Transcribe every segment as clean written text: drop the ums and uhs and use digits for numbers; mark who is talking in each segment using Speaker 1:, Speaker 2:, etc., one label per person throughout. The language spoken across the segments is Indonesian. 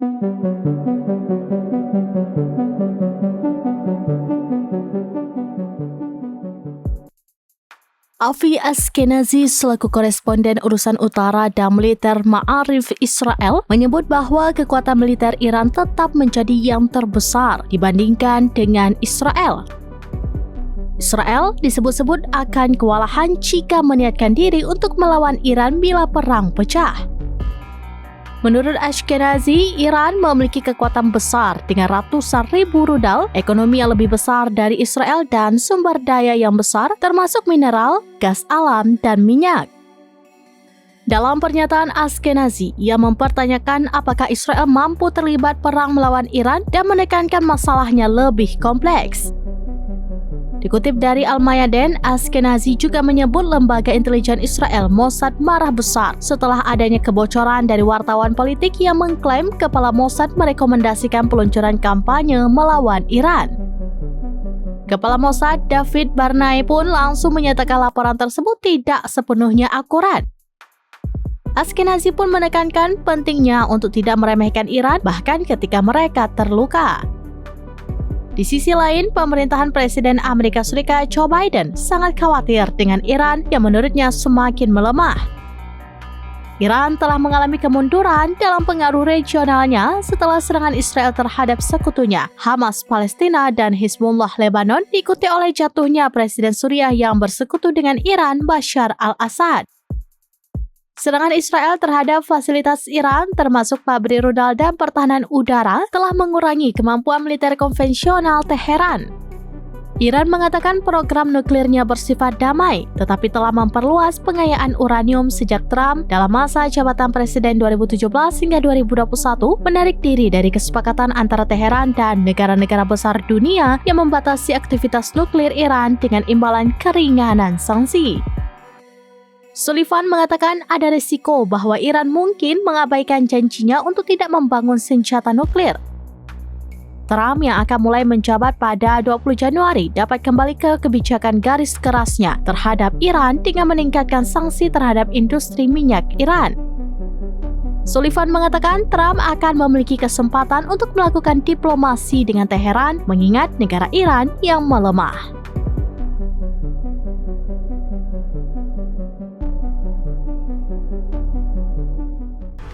Speaker 1: Avi Ashkenazi selaku koresponden urusan utara dan militer Ma'arif Israel menyebut bahwa kekuatan militer Iran tetap menjadi yang terbesar dibandingkan dengan Israel. Israel disebut-sebut akan kewalahan jika meniatkan diri untuk melawan Iran bila perang pecah. Menurut Ashkenazi, Iran memiliki kekuatan besar dengan ratusan ribu rudal, ekonomi yang lebih besar dari Israel dan sumber daya yang besar termasuk mineral, gas alam, dan minyak. Dalam pernyataan Ashkenazi, ia mempertanyakan apakah Israel mampu terlibat perang melawan Iran dan menekankan masalahnya lebih kompleks. Dikutip dari Al-Mayadin, Ashkenazi juga menyebut lembaga intelijen Israel Mossad marah besar setelah adanya kebocoran dari wartawan politik yang mengklaim kepala Mossad merekomendasikan peluncuran kampanye melawan Iran. Kepala Mossad, David Barnai pun langsung menyatakan laporan tersebut tidak sepenuhnya akurat. Ashkenazi pun menekankan pentingnya untuk tidak meremehkan Iran bahkan ketika mereka terluka. Di sisi lain, pemerintahan Presiden Amerika Serikat Joe Biden sangat khawatir dengan Iran yang menurutnya semakin melemah. Iran telah mengalami kemunduran dalam pengaruh regionalnya setelah serangan Israel terhadap sekutunya, Hamas Palestina dan Hizbullah Lebanon, diikuti oleh jatuhnya Presiden Suriah yang bersekutu dengan Iran, Bashar al-Assad. Serangan Israel terhadap fasilitas Iran, termasuk pabrik rudal dan pertahanan udara, telah mengurangi kemampuan militer konvensional Teheran. Iran mengatakan program nuklirnya bersifat damai, tetapi telah memperluas pengayaan uranium sejak Trump dalam masa jabatan Presiden 2017 hingga 2021 menarik diri dari kesepakatan antara Teheran dan negara-negara besar dunia yang membatasi aktivitas nuklir Iran dengan imbalan keringanan sanksi. Sullivan mengatakan ada risiko bahwa Iran mungkin mengabaikan janjinya untuk tidak membangun senjata nuklir. Trump yang akan mulai menjabat pada 20 Januari dapat kembali ke kebijakan garis kerasnya terhadap Iran dengan meningkatkan sanksi terhadap industri minyak Iran. Sullivan mengatakan Trump akan memiliki kesempatan untuk melakukan diplomasi dengan Teheran mengingat negara Iran yang melemah.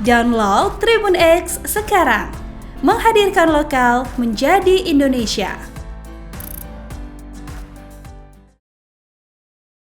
Speaker 2: Download Tribun X sekarang, menghadirkan lokal menjadi Indonesia.